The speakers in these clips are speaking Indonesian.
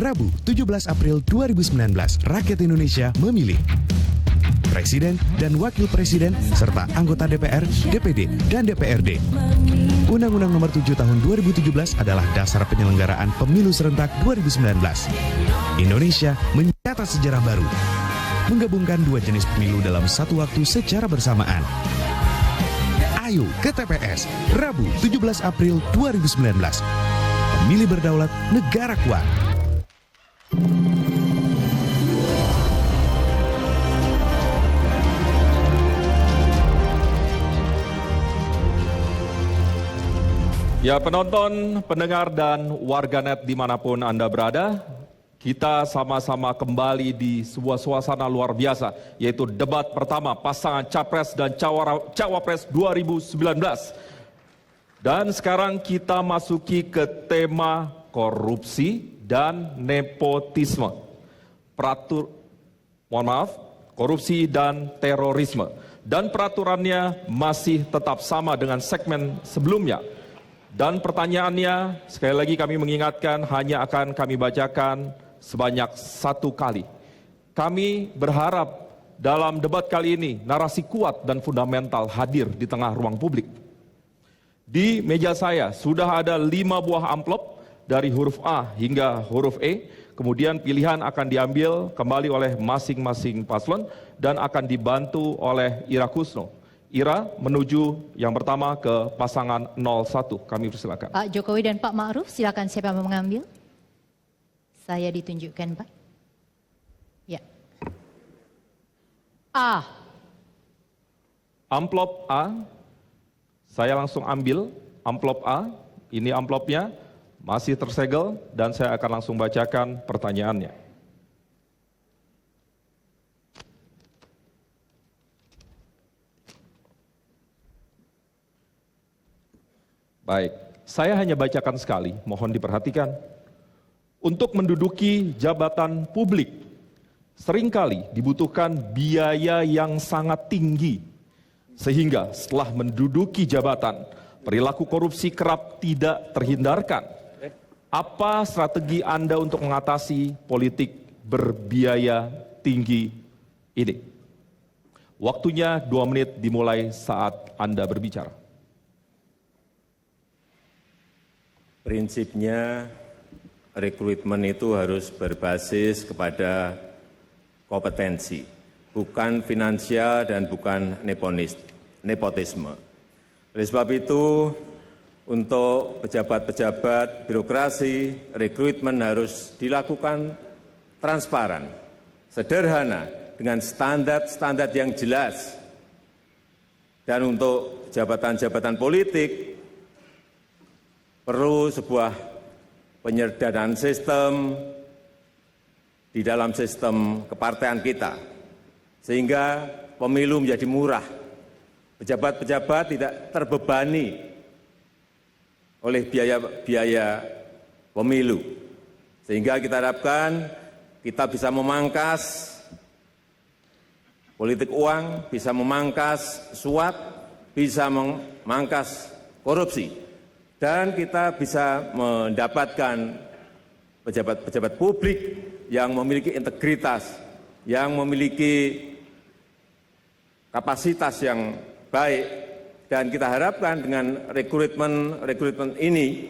Rabu 17 April 2019, rakyat Indonesia memilih Presiden dan Wakil Presiden serta anggota DPR, DPD, dan DPRD. Undang-Undang Nomor 7 Tahun 2017 adalah dasar penyelenggaraan pemilu serentak 2019. Indonesia mencatat sejarah baru, menggabungkan dua jenis pemilu dalam satu waktu secara bersamaan. Ayo ke TPS, Rabu 17 April 2019. Pemilih berdaulat, negara kuat. Ya penonton, pendengar, dan warganet dimanapun Anda berada, kita sama-sama kembali di sebuah suasana luar biasa, yaitu debat pertama pasangan Capres dan Cawapres 2019. Dan sekarang kita masuki ke tema korupsi dan nepotisme. Korupsi dan terorisme. Dan peraturannya masih tetap sama dengan segmen sebelumnya. Dan pertanyaannya, sekali lagi kami mengingatkan, hanya akan kami bacakan sebanyak satu kali. Kami berharap dalam debat kali ini, narasi kuat dan fundamental hadir di tengah ruang publik. Di meja saya sudah ada 5 buah amplop dari huruf A hingga huruf E. Kemudian pilihan akan diambil kembali oleh masing-masing paslon dan akan dibantu oleh Ira Kusno. Ira menuju yang pertama ke pasangan 01. Kami persilakan. Pak Jokowi dan Pak Ma'ruf, silakan siapa yang mau mengambil? Saya ditunjukkan, Pak. Ya. A. Amplop A. Saya langsung ambil amplop A. Ini amplopnya masih tersegel dan saya akan langsung bacakan pertanyaannya. Baik, saya hanya bacakan sekali, mohon diperhatikan. Untuk menduduki jabatan publik, seringkali dibutuhkan biaya yang sangat tinggi. Sehingga setelah menduduki jabatan, perilaku korupsi kerap tidak terhindarkan. Apa strategi Anda untuk mengatasi politik berbiaya tinggi ini? Waktunya 2 menit dimulai saat Anda berbicara. Prinsipnya rekrutmen itu harus berbasis kepada kompetensi, bukan finansial dan bukan nepotisme. Oleh sebab itu, untuk pejabat-pejabat birokrasi, rekrutmen harus dilakukan transparan, sederhana, dengan standar-standar yang jelas. Dan untuk jabatan-jabatan politik, perlu sebuah penyederhanaan sistem di dalam sistem kepartean kita, sehingga pemilu menjadi murah. Pejabat-pejabat tidak terbebani oleh biaya pemilu, sehingga kita harapkan kita bisa memangkas politik uang, bisa memangkas suap, bisa memangkas korupsi, dan kita bisa mendapatkan pejabat-pejabat publik yang memiliki integritas, yang memiliki kapasitas yang baik, dan kita harapkan dengan rekrutmen ini,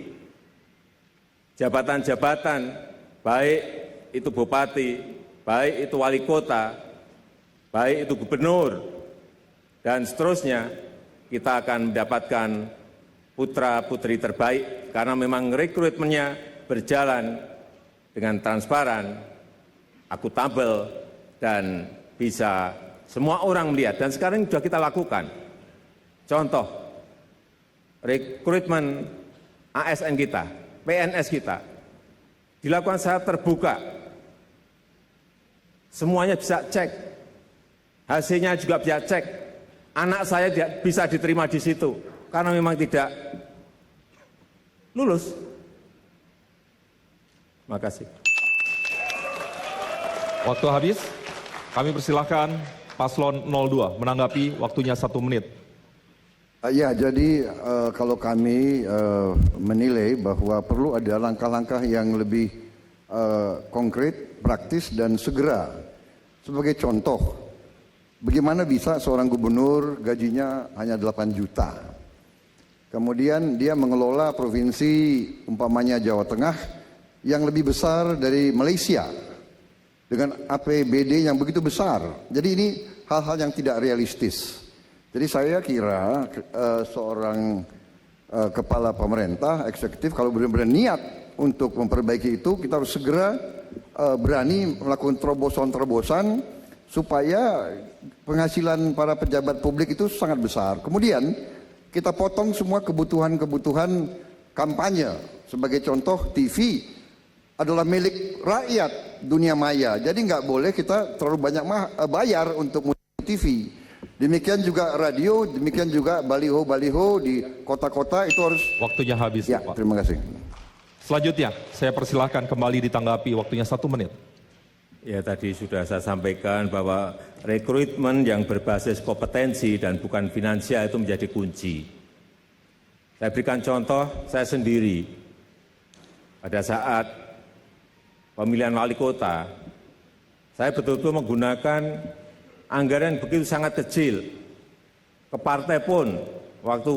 jabatan-jabatan, baik itu bupati, baik itu wali kota, baik itu gubernur, dan seterusnya, kita akan mendapatkan putra-putri terbaik, karena memang rekrutmennya berjalan dengan transparan, akuntabel, dan bisa semua orang melihat. Dan sekarang sudah kita lakukan. Contoh, rekrutmen ASN kita, PNS kita, dilakukan secara terbuka. Semuanya bisa cek, hasilnya juga bisa cek. Anak saya bisa diterima di situ, karena memang tidak lulus. Terima kasih. Waktu habis, kami persilahkan Paslon 02 menanggapi, waktunya 1 menit. Ya, jadi kalau kami menilai bahwa perlu ada langkah-langkah yang lebih konkret, praktis, dan segera. Sebagai contoh, bagaimana bisa seorang gubernur gajinya hanya 8 juta. Kemudian dia mengelola provinsi umpamanya Jawa Tengah yang lebih besar dari Malaysia dengan APBD yang begitu besar. Jadi ini hal-hal yang tidak realistis. Jadi saya kira seorang kepala pemerintah eksekutif kalau benar-benar niat untuk memperbaiki itu, kita harus segera berani melakukan terobosan-terobosan supaya penghasilan para pejabat publik itu sangat besar. Kemudian kita potong semua kebutuhan-kebutuhan kampanye. Sebagai contoh, TV adalah milik rakyat dunia maya. Jadi nggak boleh kita terlalu banyak bayar untuk TV. Demikian juga radio, demikian juga baliho-baliho di kota-kota itu harus. Waktunya habis, ya, Pak. Terima kasih. Selanjutnya, saya persilahkan kembali ditanggapi, waktunya 1 menit. Ya, tadi sudah saya sampaikan bahwa rekrutmen yang berbasis kompetensi dan bukan finansial itu menjadi kunci. Saya berikan contoh saya sendiri. Pada saat pemilihan wali kota, saya betul-betul menggunakan anggaran begitu sangat kecil. Ke partai pun, waktu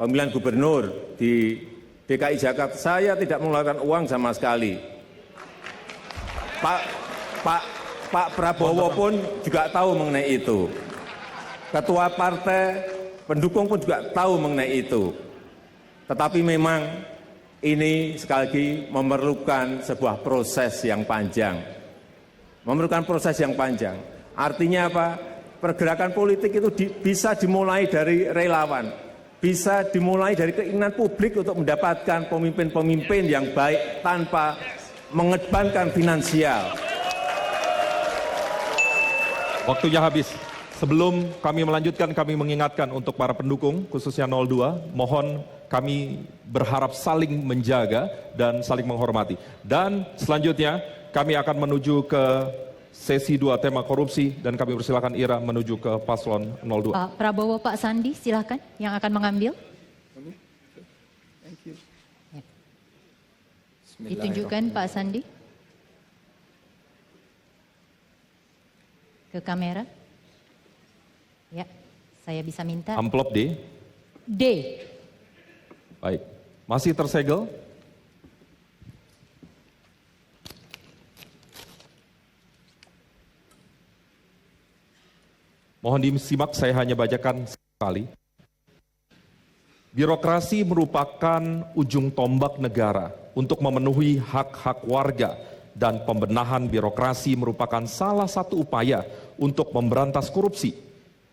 pemilihan gubernur di DKI Jakarta, saya tidak mengeluarkan uang sama sekali. Pak Prabowo pun juga tahu mengenai itu. Ketua partai, pendukung pun juga tahu mengenai itu. Tetapi memang ini sekali lagi memerlukan sebuah proses yang panjang. Memerlukan proses yang panjang. Artinya apa? Pergerakan politik itu bisa dimulai dari relawan. Bisa dimulai dari keinginan publik untuk mendapatkan pemimpin-pemimpin yang baik tanpa mengedepankan finansial. Waktunya habis. Sebelum kami melanjutkan, kami mengingatkan untuk para pendukung, khususnya 02, mohon kami berharap saling menjaga dan saling menghormati. Dan selanjutnya, kami akan menuju ke sesi 2 tema korupsi, dan kami persilakan Ira menuju ke paslon 02. Pak Prabowo, Pak Sandi, silakan yang akan mengambil. Ditunjukkan Pak Sandi ke kamera. Ya, saya bisa minta. Amplop D. D. Baik, masih tersegel. Mohon disimak, saya hanya bacakan sekali. Birokrasi merupakan ujung tombak negara untuk memenuhi hak-hak warga, dan pembenahan birokrasi merupakan salah satu upaya untuk memberantas korupsi.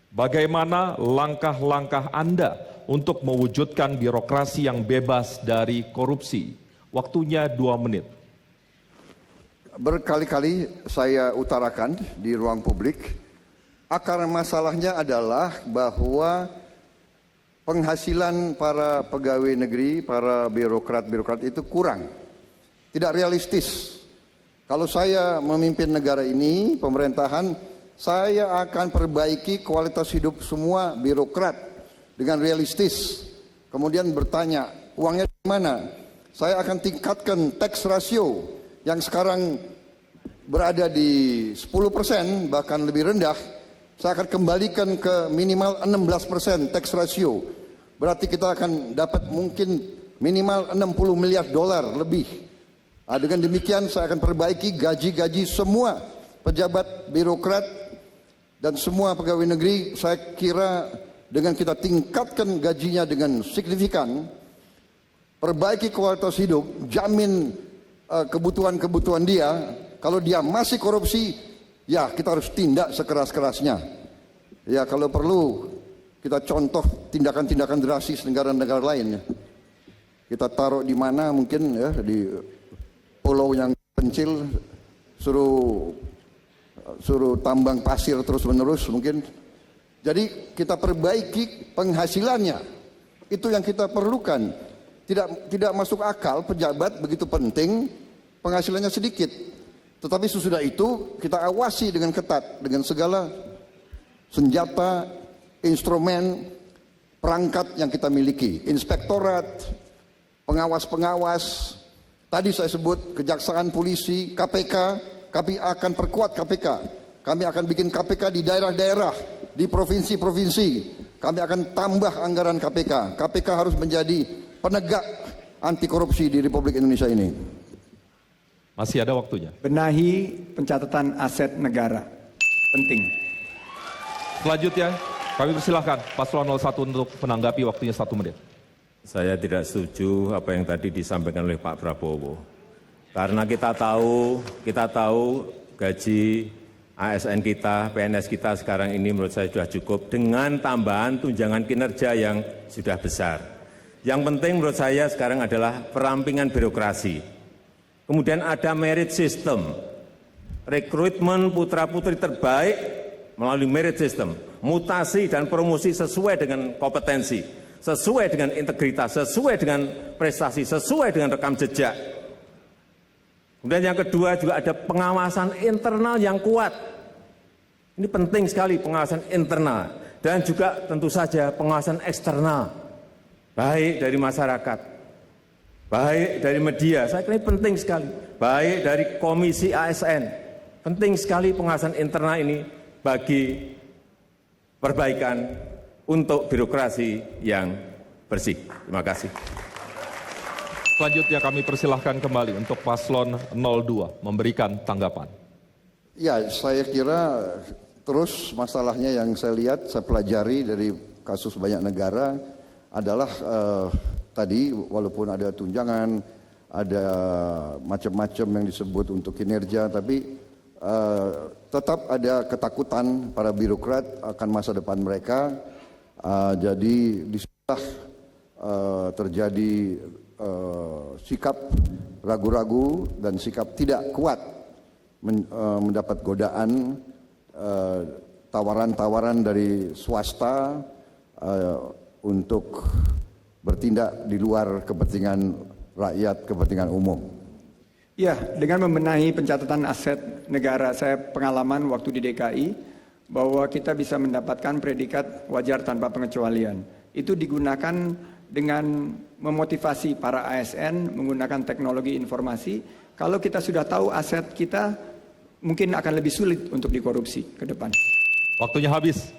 Bagaimana langkah-langkah Anda untuk mewujudkan birokrasi yang bebas dari korupsi? Waktunya 2 menit. Berkali-kali saya utarakan di ruang publik, akar masalahnya adalah bahwa penghasilan para pegawai negeri, para birokrat-birokrat itu kurang. Tidak realistis. Kalau saya memimpin negara ini, pemerintahan, saya akan perbaiki kualitas hidup semua birokrat dengan realistis. Kemudian bertanya, uangnya di mana? Saya akan tingkatkan tax ratio yang sekarang berada di 10%, bahkan lebih rendah. Saya akan kembalikan ke minimal 16% tax ratio. Berarti kita akan dapat mungkin minimal 60 miliar dolar lebih. Dengan demikian saya akan perbaiki gaji-gaji semua pejabat birokrat dan semua pegawai negeri. Saya kira dengan kita tingkatkan gajinya dengan signifikan, perbaiki kualitas hidup, jamin kebutuhan-kebutuhan dia. Kalau dia masih korupsi, ya kita harus tindak sekeras-kerasnya. Ya kalau perlu kita contoh tindakan-tindakan drastis negara-negara lain. Kita taruh di mana mungkin ya, di pulau yang kecil, suruh tambang pasir terus-menerus mungkin. Jadi kita perbaiki penghasilannya. Itu yang kita perlukan. Tidak masuk akal pejabat begitu penting, penghasilannya sedikit. Tetapi sesudah itu kita awasi dengan ketat, dengan segala senjata, instrumen, perangkat yang kita miliki, inspektorat, pengawas-pengawas, Tadi saya sebut kejaksaan, polisi, KPK, kami akan perkuat KPK. Kami akan bikin KPK di daerah-daerah, di provinsi-provinsi. Kami akan tambah anggaran KPK. KPK harus menjadi penegak anti korupsi di Republik Indonesia ini. Masih ada waktunya. Benahi pencatatan aset negara. Penting. Selanjutnya, kami persilahkan Paslon 01 untuk menanggapi, waktunya 1 menit. Saya tidak setuju apa yang tadi disampaikan oleh Pak Prabowo. Karena kita tahu gaji ASN kita, PNS kita sekarang ini menurut saya sudah cukup dengan tambahan tunjangan kinerja yang sudah besar. Yang penting menurut saya sekarang adalah perampingan birokrasi. Kemudian ada merit system, rekrutmen putra-putri terbaik melalui merit system, mutasi dan promosi sesuai dengan kompetensi, sesuai dengan integritas, sesuai dengan prestasi, sesuai dengan rekam jejak. Kemudian yang kedua juga ada pengawasan internal yang kuat. Ini penting sekali pengawasan internal dan juga tentu saja pengawasan eksternal, baik dari masyarakat, baik dari media, saya kira ini penting sekali, baik dari Komisi ASN, penting sekali pengawasan internal ini bagi perbaikan untuk birokrasi yang bersih. Terima kasih. Selanjutnya kami persilahkan kembali untuk Paslon 02 memberikan tanggapan. Ya, saya kira terus masalahnya yang saya lihat, saya pelajari dari kasus banyak negara adalah tadi walaupun ada tunjangan, ada macam-macam yang disebut untuk kinerja, tapi tetap ada ketakutan para birokrat akan masa depan mereka. Jadi disitulah terjadi sikap ragu-ragu dan sikap tidak kuat mendapat godaan tawaran-tawaran dari swasta untuk bertindak di luar kepentingan rakyat, kepentingan umum. Ya, dengan membenahi pencatatan aset negara, saya pengalaman waktu di DKI bahwa kita bisa mendapatkan predikat wajar tanpa pengecualian. Itu digunakan dengan memotivasi para ASN menggunakan teknologi informasi. Kalau kita sudah tahu aset kita, mungkin akan lebih sulit untuk dikorupsi ke depan. Waktunya habis.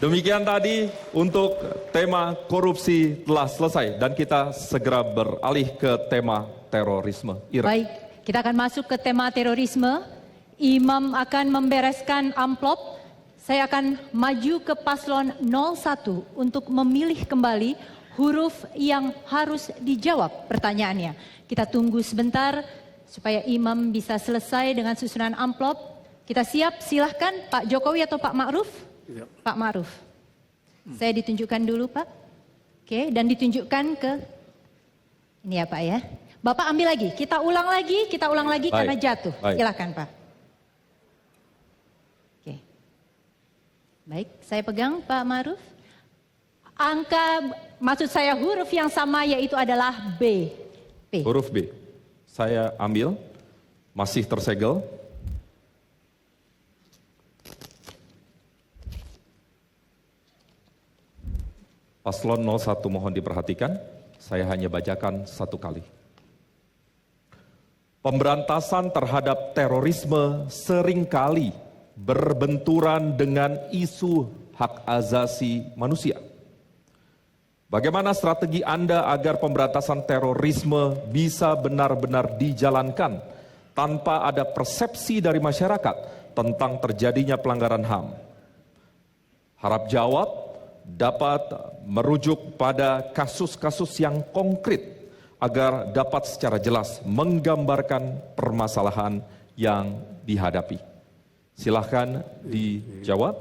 Demikian tadi untuk tema korupsi telah selesai dan kita segera beralih ke tema terorisme. Baik, kita akan masuk ke tema terorisme. Imam akan membereskan amplop. Saya akan maju ke Paslon 01 untuk memilih kembali huruf yang harus dijawab pertanyaannya. Kita tunggu sebentar supaya Imam bisa selesai dengan susunan amplop. Kita siap, silahkan Pak Jokowi atau Pak Ma'ruf? Ya. Pak Ma'ruf. Saya ditunjukkan dulu Pak. Oke, dan ditunjukkan ke ini ya Pak ya. Bapak ambil lagi, kita ulang lagi Baik. Karena jatuh. Baik. Silakan Pak. Oke. Baik, saya pegang Pak Ma'ruf. Maksud saya huruf yang sama yaitu adalah B. P. Huruf B. Saya ambil, masih tersegel. Paslon 01 mohon diperhatikan, saya hanya bacakan satu kali. Pemberantasan terhadap terorisme seringkali berbenturan dengan isu hak asasi manusia. Bagaimana strategi Anda agar pemberantasan terorisme bisa benar-benar dijalankan tanpa ada persepsi dari masyarakat tentang terjadinya pelanggaran HAM? Harap jawab dapat merujuk pada kasus-kasus yang konkret agar dapat secara jelas menggambarkan permasalahan yang dihadapi. Silahkan dijawab,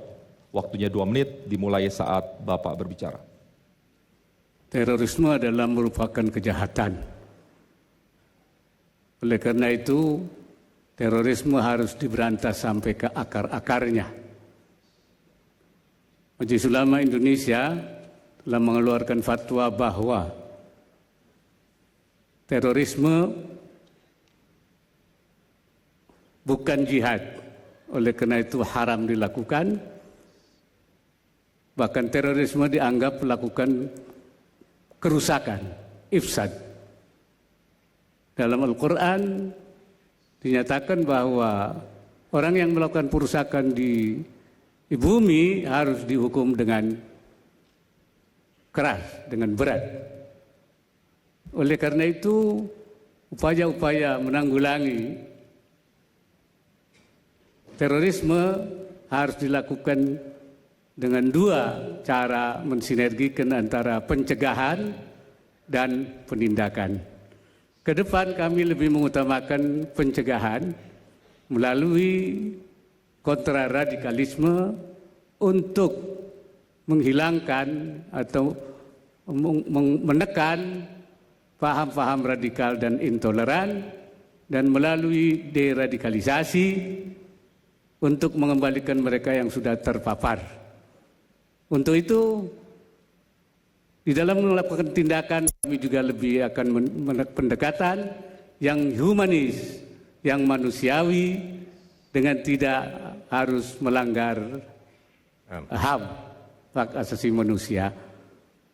waktunya 2 menit dimulai saat Bapak berbicara. Terorisme adalah merupakan kejahatan. Oleh karena itu, terorisme harus diberantas sampai ke akar-akarnya. Majelis Ulama Indonesia telah mengeluarkan fatwa bahwa terorisme bukan jihad. Oleh karena itu haram dilakukan. Bahkan terorisme dianggap melakukan kerusakan, ifsad. Dalam Al-Quran dinyatakan bahwa orang yang melakukan perusakan di bumi harus dihukum dengan keras, dengan berat. Oleh karena itu, upaya-upaya menanggulangi terorisme harus dilakukan dengan dua cara mensinergikan antara pencegahan dan penindakan. Ke depan kami lebih mengutamakan pencegahan melalui kontraradikalisme untuk menghilangkan atau menekan paham-paham radikal dan intoleran, dan melalui deradikalisasi untuk mengembalikan mereka yang sudah terpapar. Untuk itu, di dalam melakukan tindakan kami juga lebih akan pendekatan yang humanis, yang manusiawi, dengan tidak harus melanggar HAM, hak asasi manusia.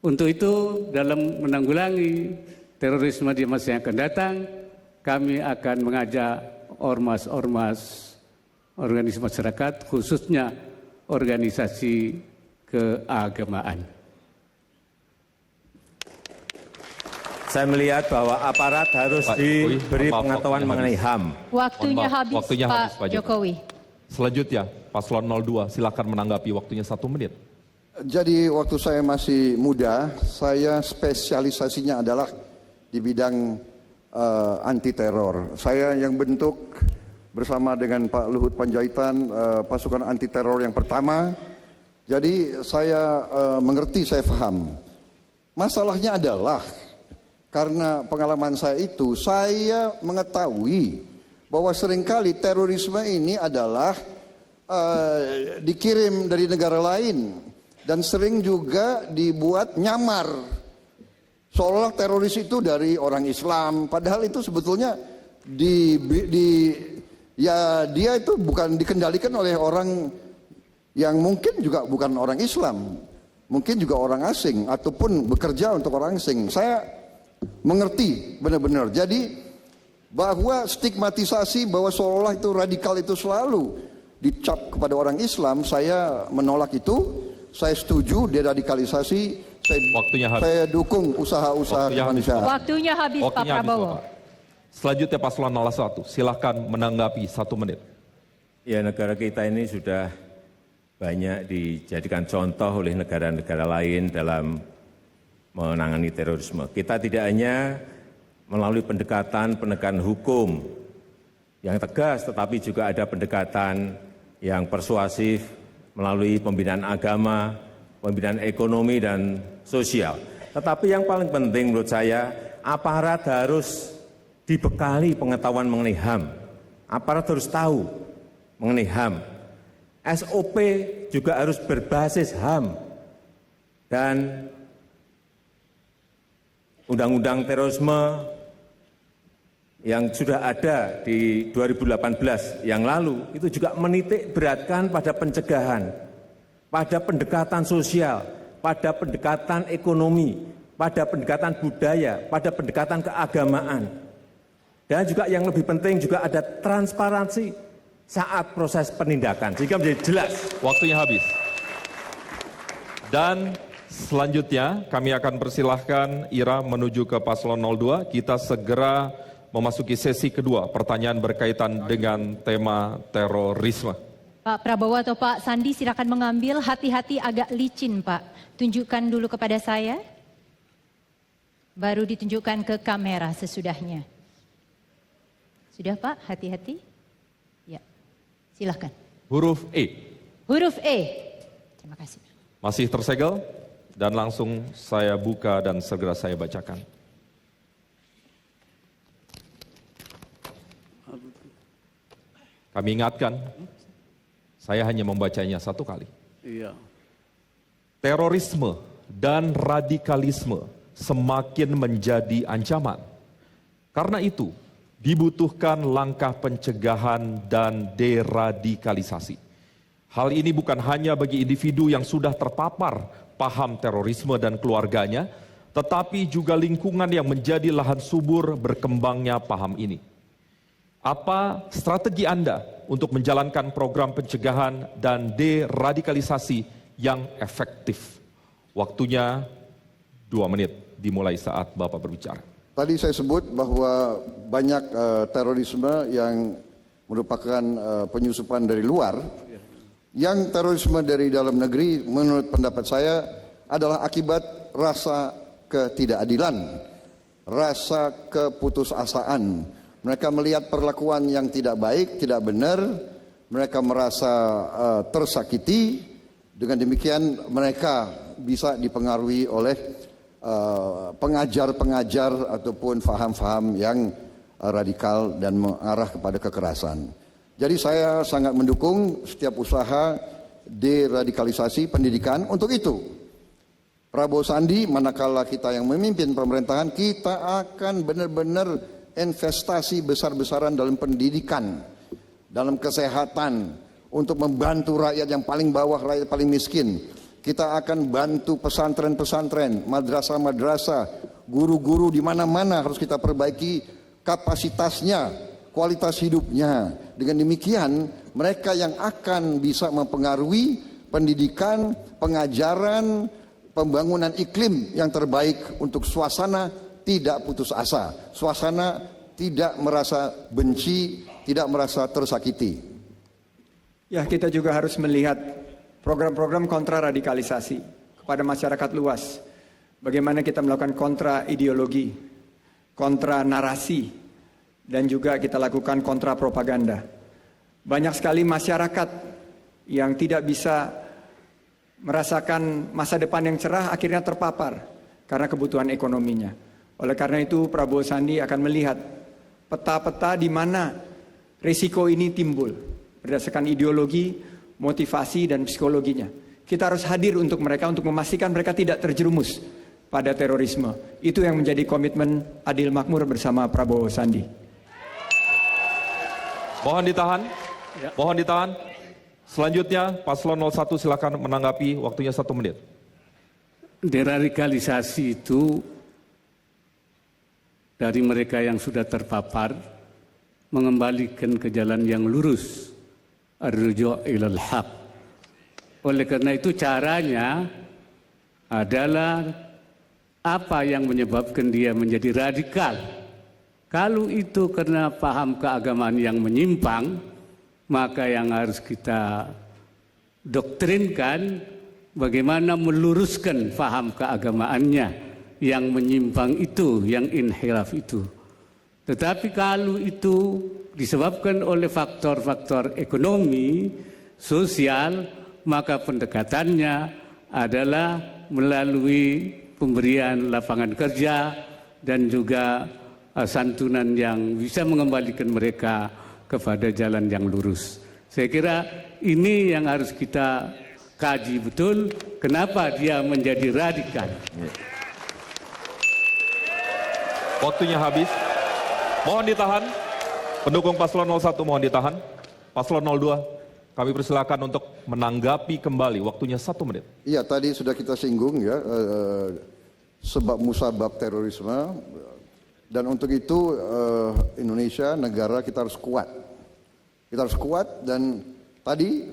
Untuk itu, dalam menanggulangi terorisme di masa yang akan datang, kami akan mengajak ormas-ormas, organisasi masyarakat, khususnya organisasi keagamaan. Saya melihat bahwa aparat harus diberi pengetahuan mengenai HAM. Waktunya habis, Pak Jokowi. Selanjutnya, Paslon 02, silakan menanggapi, waktunya 1 menit. Jadi waktu saya masih muda, saya spesialisasinya adalah di bidang anti teror. Saya yang bentuk bersama dengan Pak Luhut Panjaitan pasukan anti teror yang pertama. Jadi saya mengerti, saya paham. Masalahnya adalah karena pengalaman saya itu, saya mengetahui bahwa seringkali terorisme ini adalah dikirim dari negara lain dan sering juga dibuat nyamar. Seolah teroris itu dari orang Islam, padahal itu sebetulnya dia itu bukan dikendalikan oleh orang yang mungkin juga bukan orang Islam, mungkin juga orang asing ataupun bekerja untuk orang asing. Saya mengerti benar-benar. Jadi bahwa stigmatisasi bahwa seolah itu radikal itu selalu dicap kepada orang Islam, saya menolak itu. Saya setuju deradikalisasi. Saya dukung usaha-usaha kemanusiaan. Waktunya habis, Pak Prabowo. Selanjutnya Paslon 01, silakan menanggapi 1 menit. Ya, negara kita ini sudah banyak dijadikan contoh oleh negara-negara lain dalam menangani terorisme. Kita tidak hanya melalui pendekatan penegakan hukum yang tegas, tetapi juga ada pendekatan yang persuasif melalui pembinaan agama, pembinaan ekonomi dan sosial. Tetapi yang paling penting menurut saya, aparat harus dibekali pengetahuan mengenai HAM. Aparat harus tahu mengenai HAM. SOP juga harus berbasis HAM. Dan undang-undang terorisme yang sudah ada di 2018 yang lalu itu juga menitik beratkan pada pencegahan, pada pendekatan sosial, pada pendekatan ekonomi, pada pendekatan budaya, pada pendekatan keagamaan. Dan juga yang lebih penting juga ada transparansi saat proses penindakan, sehingga menjadi jelas. Waktunya habis. Dan selanjutnya kami akan persilahkan Ira menuju ke Paslon 02. Kita segera memasuki sesi kedua, pertanyaan berkaitan dengan tema terorisme. Pak Prabowo atau Pak Sandi silakan mengambil, hati-hati agak licin Pak. Tunjukkan dulu kepada saya, baru ditunjukkan ke kamera sesudahnya. Sudah Pak, hati-hati. Ya, silahkan. Huruf E. Huruf E. Terima kasih. Masih tersegel dan langsung saya buka dan segera saya bacakan. Kami ingatkan, saya hanya membacanya 1 kali. Iya. Terorisme dan radikalisme semakin menjadi ancaman. Karena itu, dibutuhkan langkah pencegahan dan deradikalisasi. Hal ini bukan hanya bagi individu yang sudah terpapar paham terorisme dan keluarganya, tetapi juga lingkungan yang menjadi lahan subur berkembangnya paham ini. Apa strategi Anda untuk menjalankan program pencegahan dan deradikalisasi yang efektif? Waktunya 2 menit dimulai saat Bapak berbicara. Tadi saya sebut bahwa banyak terorisme yang merupakan penyusupan dari luar. Yang terorisme dari dalam negeri menurut pendapat saya adalah akibat rasa ketidakadilan, rasa keputusasaan. Mereka melihat perlakuan yang tidak baik, tidak benar, mereka merasa tersakiti. Dengan demikian mereka bisa dipengaruhi oleh pengajar-pengajar ataupun faham-faham yang radikal dan mengarah kepada kekerasan. Jadi saya sangat mendukung setiap usaha deradikalisasi pendidikan. Untuk itu, Prabowo Sandi, manakala kita yang memimpin pemerintahan, kita akan benar-benar investasi besar-besaran dalam pendidikan, dalam kesehatan, untuk membantu rakyat yang paling bawah, rakyat paling miskin. Kita akan bantu pesantren-pesantren, madrasah-madrasah, guru-guru di mana-mana harus kita perbaiki kapasitasnya, kualitas hidupnya. Dengan demikian, mereka yang akan bisa mempengaruhi pendidikan, pengajaran, pembangunan iklim yang terbaik untuk suasana tidak putus asa, suasana tidak merasa benci, tidak merasa tersakiti. Ya, kita juga harus melihat program-program kontra radikalisasi kepada masyarakat luas. Bagaimana kita melakukan kontra ideologi, kontra narasi, dan juga kita lakukan kontra propaganda. Banyak sekali masyarakat yang tidak bisa merasakan masa depan yang cerah akhirnya terpapar karena kebutuhan ekonominya. Oleh karena itu Prabowo Sandi akan melihat peta-peta di mana risiko ini timbul berdasarkan ideologi, motivasi dan psikologinya. Kita harus hadir untuk mereka untuk memastikan mereka tidak terjerumus pada terorisme. Itu yang menjadi komitmen Adil Makmur bersama Prabowo Sandi. Mohon ditahan. Mohon ditahan. Selanjutnya Paslon 01 silakan menanggapi, waktunya 1 menit. Deradikalisasi itu dari mereka yang sudah terpapar mengembalikan ke jalan yang lurus. Ar-ruju' ilal haq. Oleh karena itu caranya adalah apa yang menyebabkan dia menjadi radikal. Kalau itu karena paham keagamaan yang menyimpang, maka yang harus kita doktrinkan bagaimana meluruskan paham keagamaannya yang menyimpang itu, yang inhiraf itu. Tetapi kalau itu disebabkan oleh faktor-faktor ekonomi, sosial, maka pendekatannya adalah melalui pemberian lapangan kerja dan juga santunan yang bisa mengembalikan mereka kepada jalan yang lurus. Saya kira ini yang harus kita kaji betul, kenapa dia menjadi radikal. Waktunya habis. Mohon ditahan. Pendukung Paslon 01 mohon ditahan. Paslon 02, kami persilakan untuk menanggapi kembali. Waktunya 1 menit. Iya, tadi sudah kita singgung ya, sebab musabab terorisme. Dan untuk itu Indonesia, negara kita harus kuat. Kita harus kuat dan tadi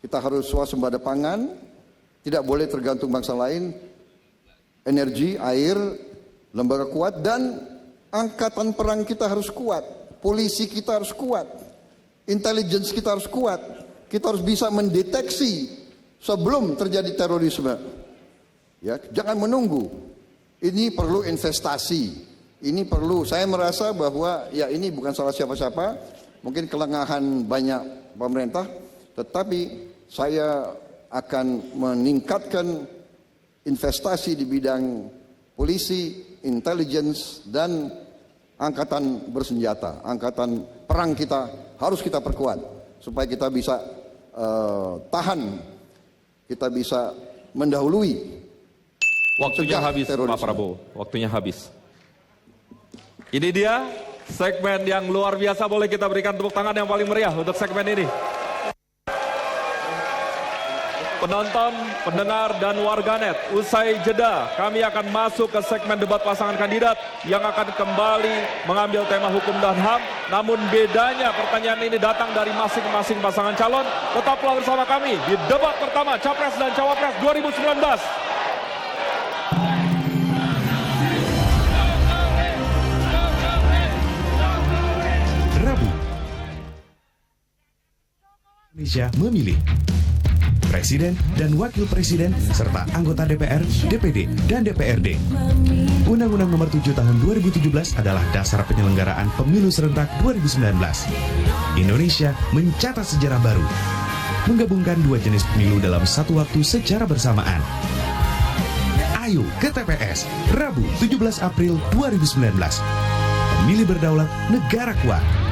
kita harus swasembada pangan, tidak boleh tergantung bangsa lain, energi, air, lembaga kuat, dan angkatan perang kita harus kuat, polisi kita harus kuat, intelligence kita harus kuat, kita harus bisa mendeteksi sebelum terjadi terorisme. Ya, jangan menunggu. Ini perlu investasi. Ini perlu, saya merasa bahwa ya ini bukan salah siapa-siapa, mungkin kelengahan banyak pemerintah, tetapi saya akan meningkatkan investasi di bidang polisi, intelligence, dan angkatan bersenjata. Angkatan perang kita harus kita perkuat, supaya kita bisa tahan, kita bisa mendahului. Waktunya habis Pak Prabowo, waktunya habis. Ini dia segmen yang luar biasa, boleh kita berikan tepuk tangan yang paling meriah untuk segmen ini. Penonton, pendengar, dan warganet, usai jeda kami akan masuk ke segmen debat pasangan kandidat yang akan kembali mengambil tema hukum dan HAM. Namun bedanya pertanyaan ini datang dari masing-masing pasangan calon. Tetaplah bersama kami di debat pertama Capres dan Cawapres 2019. Rabu, Indonesia memilih Presiden dan Wakil Presiden serta anggota DPR, DPD, dan DPRD. Undang-Undang Nomor 7 Tahun 2017 adalah dasar penyelenggaraan Pemilu Serentak 2019. Indonesia mencatat sejarah baru, menggabungkan dua jenis pemilu dalam satu waktu secara bersamaan. Ayo ke TPS, Rabu 17 April 2019. Pemilih berdaulat, negara kuat.